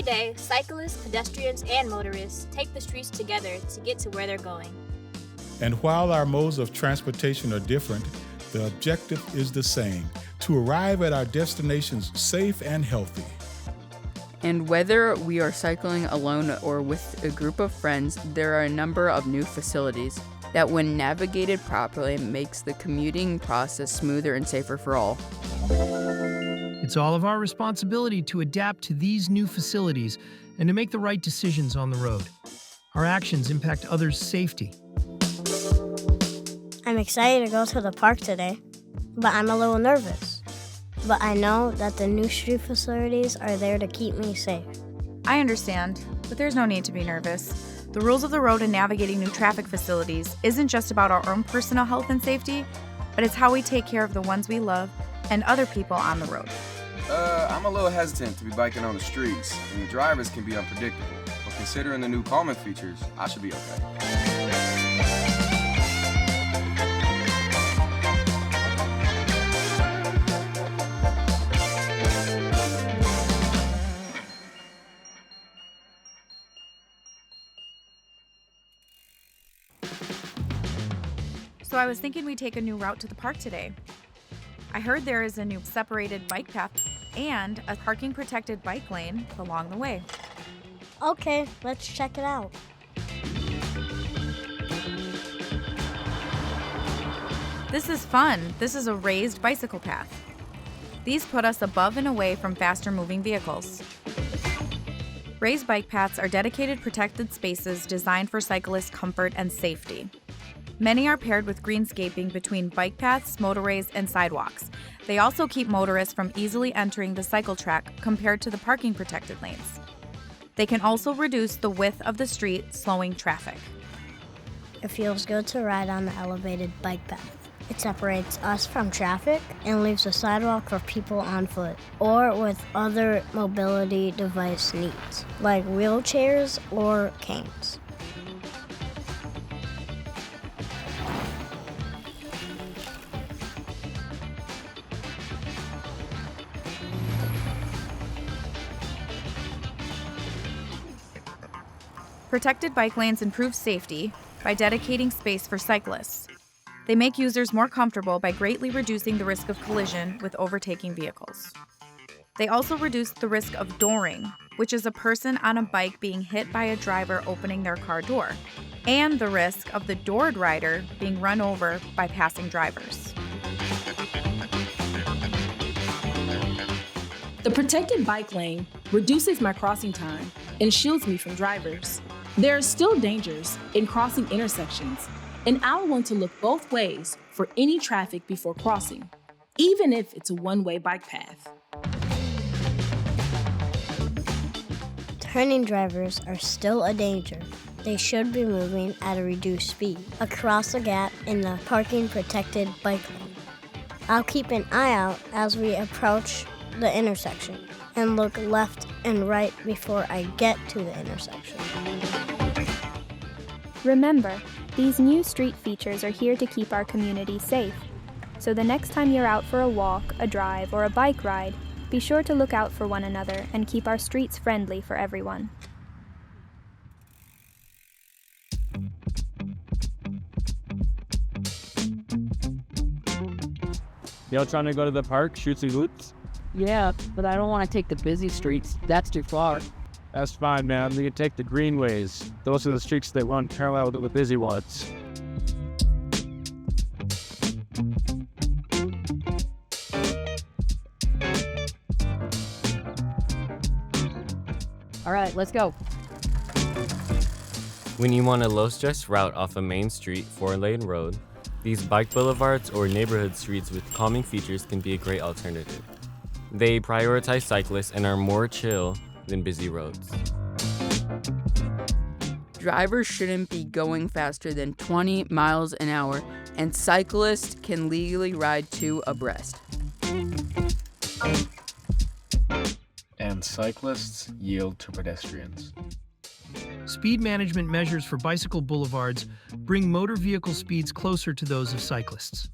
Every day, cyclists, pedestrians, and motorists take the streets together to get to where they're going. And while our modes of transportation are different, the objective is the same: to arrive at our destinations safe and healthy. And whether we are cycling alone or with a group of friends, there are a number of new facilities that, when navigated properly, makes the commuting process smoother and safer for all. It's all of our responsibility to adapt to these new facilities and to make the right decisions on the road. Our actions impact others' safety. I'm excited to go to the park today, but I'm a little nervous. But I know that the new street facilities are there to keep me safe. I understand, but there's no need to be nervous. The rules of the road and navigating new traffic facilities isn't just about our own personal health and safety, but it's how we take care of the ones we love and other people on the road. I'm a little hesitant to be biking on the streets, and the drivers can be unpredictable. But considering the new calming features, I should be okay. So I was thinking we'd take a new route to the park today. I heard there is a new separated bike path and a parking protected bike lane along the way. Okay, let's check it out. This is fun. This is a raised bicycle path. These put us above and away from faster moving vehicles. Raised bike paths are dedicated protected spaces designed for cyclist comfort and safety. Many are paired with greenscaping between bike paths, motorways, and sidewalks. They also keep motorists from easily entering the cycle track compared to the parking protected lanes. They can also reduce the width of the street, slowing traffic. It feels good to ride on the elevated bike path. It separates us from traffic and leaves a sidewalk for people on foot or with other mobility device needs, like wheelchairs or canes. Protected bike lanes improve safety by dedicating space for cyclists. They make users more comfortable by greatly reducing the risk of collision with overtaking vehicles. They also reduce the risk of dooring, which is a person on a bike being hit by a driver opening their car door, and the risk of the doored rider being run over by passing drivers. The protected bike lane reduces my crossing time and shields me from drivers. There are still dangers in crossing intersections, and I want to look both ways for any traffic before crossing, even if it's a one-way bike path. Turning drivers are still a danger. They should be moving at a reduced speed across the gap in the parking protected bike lane. I'll keep an eye out as we approach the intersection and look left and right before I get to the intersection. Remember, these new street features are here to keep our community safe. So the next time you're out for a walk, a drive, or a bike ride, be sure to look out for one another and keep our streets friendly for everyone. Y'all trying to go to the park, shoot some hoops? Yeah, but I don't want to take the busy streets. That's too far. That's fine, man. We can take the Greenways. Those are the streets that run parallel to the busy ones. All right, let's go. When you want a low-stress route off a main street, 4-lane road, these bike boulevards or neighborhood streets with calming features can be a great alternative. They prioritize cyclists and are more chill than busy roads. Drivers shouldn't be going faster than 20 miles an hour, and cyclists can legally ride 2 abreast. And cyclists yield to pedestrians. Speed management measures for bicycle boulevards bring motor vehicle speeds closer to those of cyclists.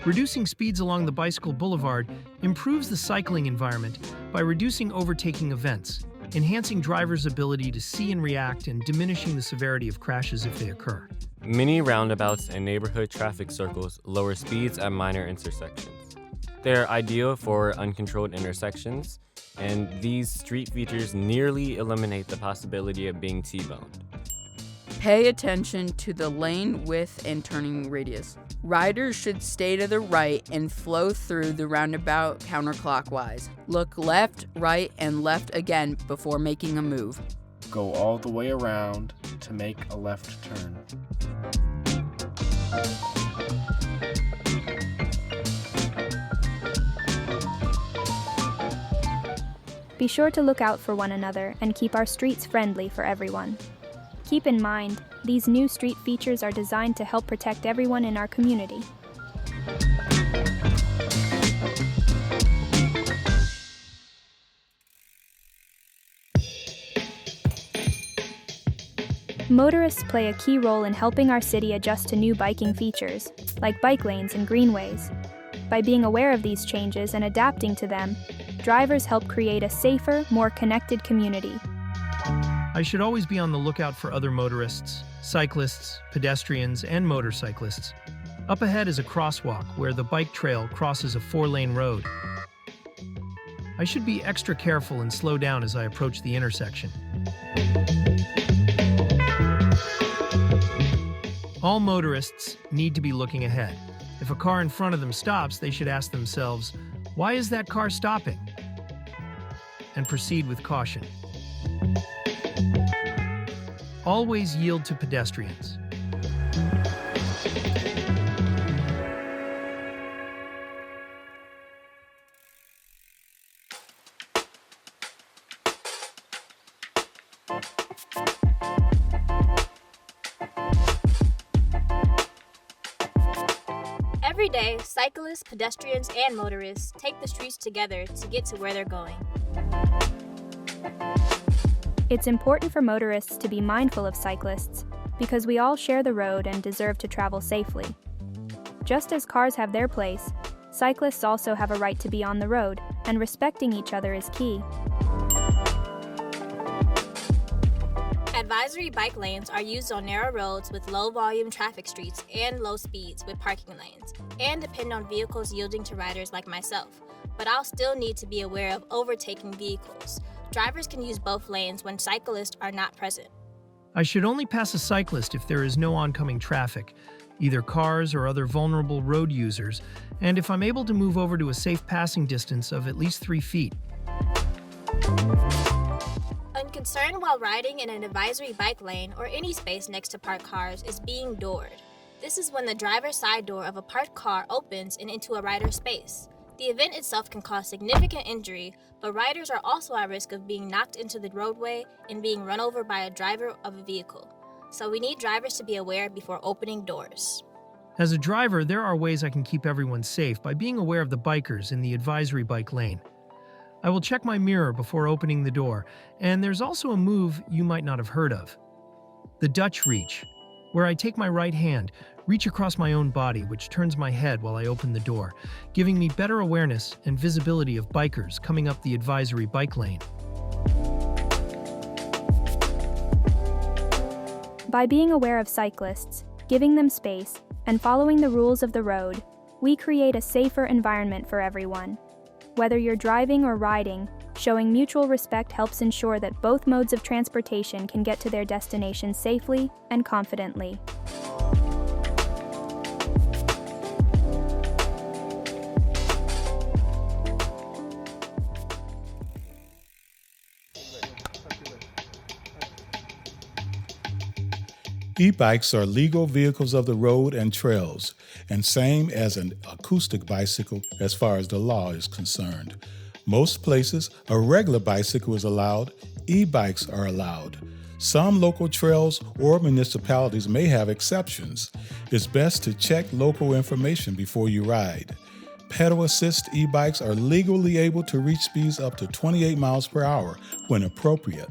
Reducing speeds along the bicycle boulevard improves the cycling environment by reducing overtaking events. enhancing drivers' ability to see and react and diminishing the severity of crashes if they occur. Many roundabouts and neighborhood traffic circles lower speeds at minor intersections. They're ideal for uncontrolled intersections, and these street features nearly eliminate the possibility of being T-boned. Pay attention to the lane width and turning radius. Riders should stay to the right and flow through the roundabout counterclockwise. Look left, right, and left again before making a move. Go all the way around to make a left turn. Be sure to look out for one another and keep our streets friendly for everyone. Keep in mind, these new street features are designed to help protect everyone in our community. Motorists play a key role in helping our city adjust to new biking features, like bike lanes and greenways. By being aware of these changes and adapting to them, drivers help create a safer, more connected community. I should always be on the lookout for other motorists, cyclists, pedestrians, and motorcyclists. Up ahead is a crosswalk where the bike trail crosses a 4-lane road. I should be extra careful and slow down as I approach the intersection. All motorists need to be looking ahead. If a car in front of them stops, they should ask themselves, "Why is that car stopping?" and proceed with caution. Always yield to pedestrians. Every day, cyclists, pedestrians, and motorists take the streets together to get to where they're going. It's important for motorists to be mindful of cyclists because we all share the road and deserve to travel safely. Just as cars have their place, cyclists also have a right to be on the road, and respecting each other is key. Advisory bike lanes are used on narrow roads with low-volume traffic streets and low speeds with parking lanes, and depend on vehicles yielding to riders like myself, but I'll still need to be aware of overtaking vehicles. Drivers can use both lanes when cyclists are not present. I should only pass a cyclist if there is no oncoming traffic, either cars or other vulnerable road users, and if I'm able to move over to a safe passing distance of at least 3 feet. A concern while riding in an advisory bike lane or any space next to parked cars is being doored. This is when the driver's side door of a parked car opens and into a rider's space. The event itself can cause significant injury, but riders are also at risk of being knocked into the roadway and being run over by a driver of a vehicle. So we need drivers to be aware before opening doors. As a driver, there are ways I can keep everyone safe by being aware of the bikers in the advisory bike lane. I will check my mirror before opening the door, and there's also a move you might not have heard of. The Dutch reach, where I take my right hand, reach across my own body, which turns my head while I open the door, giving me better awareness and visibility of bikers coming up the advisory bike lane. By being aware of cyclists, giving them space, and following the rules of the road, we create a safer environment for everyone. Whether you're driving or riding, showing mutual respect helps ensure that both modes of transportation can get to their destination safely and confidently. E-bikes are legal vehicles of the road and trails, and same as an acoustic bicycle as far as the law is concerned. Most places, a regular bicycle is allowed, e-bikes are allowed. Some local trails or municipalities may have exceptions. It's best to check local information before you ride. Pedal assist e-bikes are legally able to reach speeds up to 28 miles per hour when appropriate.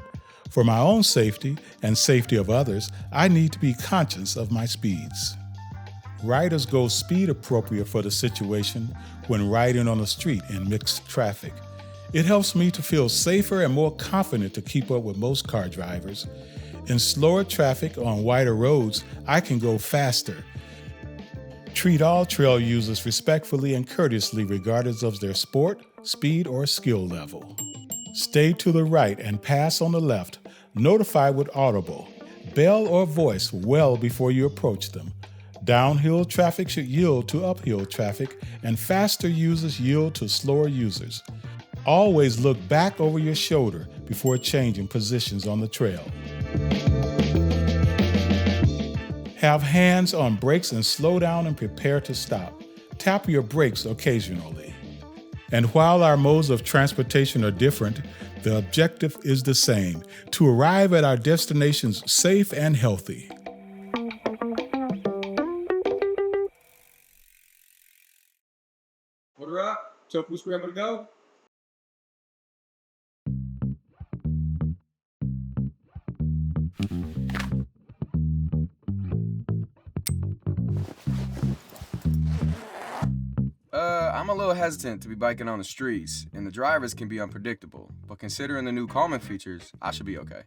For my own safety and safety of others, I need to be conscious of my speeds. Riders go speed appropriate for the situation when riding on the street in mixed traffic. It helps me to feel safer and more confident to keep up with most car drivers. In slower traffic on wider roads, I can go faster. Treat all trail users respectfully and courteously regardless of their sport, speed, or skill level. Stay to the right and pass on the left. Notify with audible. Bell or voice well before you approach them. Downhill traffic should yield to uphill traffic, and faster users yield to slower users. Always look back over your shoulder before changing positions on the trail. Have hands on brakes and slow down and prepare to stop. Tap your brakes occasionally. And while our modes of transportation are different, the objective is the same: to arrive at our destinations safe and healthy. Order up. Tofu scramble to go. I'm a little hesitant to be biking on the streets, and the drivers can be unpredictable, but considering the new calming features, I should be okay.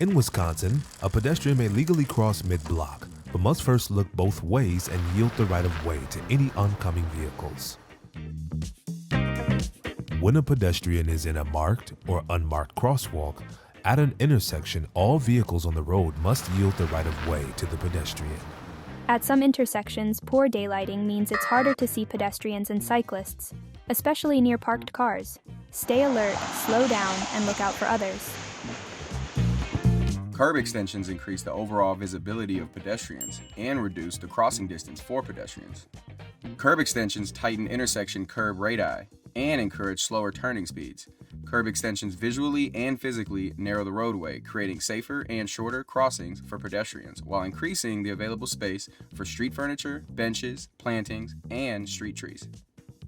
In Wisconsin, a pedestrian may legally cross mid-block, but must first look both ways and yield the right-of-way to any oncoming vehicles. When a pedestrian is in a marked or unmarked crosswalk, at an intersection, all vehicles on the road must yield the right-of-way to the pedestrian. At some intersections, poor daylighting means it's harder to see pedestrians and cyclists, especially near parked cars. Stay alert, slow down, and look out for others. Curb extensions increase the overall visibility of pedestrians and reduce the crossing distance for pedestrians. Curb extensions tighten intersection curb radii and encourage slower turning speeds. Curb extensions visually and physically narrow the roadway, creating safer and shorter crossings for pedestrians while increasing the available space for street furniture, benches, plantings, and street trees.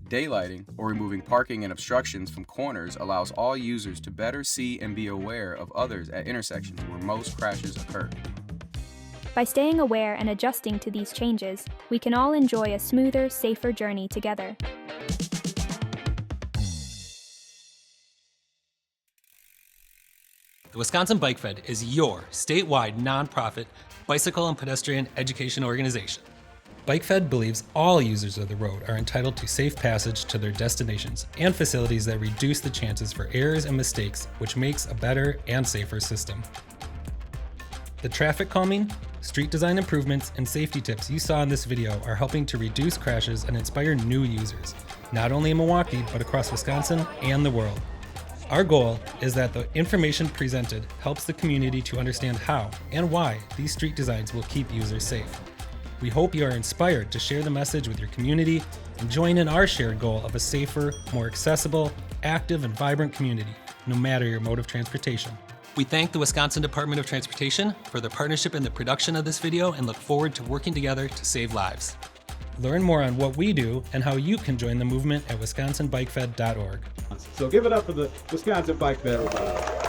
Daylighting, or removing parking and obstructions from corners, allows all users to better see and be aware of others at intersections where most crashes occur. By staying aware and adjusting to these changes, we can all enjoy a smoother, safer journey together. The Wisconsin Bike Fed is your statewide nonprofit bicycle and pedestrian education organization. Bike Fed believes all users of the road are entitled to safe passage to their destinations and facilities that reduce the chances for errors and mistakes, which makes a better and safer system. The traffic calming, street design improvements, and safety tips you saw in this video are helping to reduce crashes and inspire new users, not only in Milwaukee, but across Wisconsin and the world. Our goal is that the information presented helps the community to understand how and why these street designs will keep users safe. We hope you are inspired to share the message with your community and join in our shared goal of a safer, more accessible, active, and vibrant community, no matter your mode of transportation. We thank the Wisconsin Department of Transportation for their partnership in the production of this video and look forward to working together to save lives. Learn more on what we do and how you can join the movement at wisconsinbikefed.org. So give it up for the Wisconsin Bike Fed.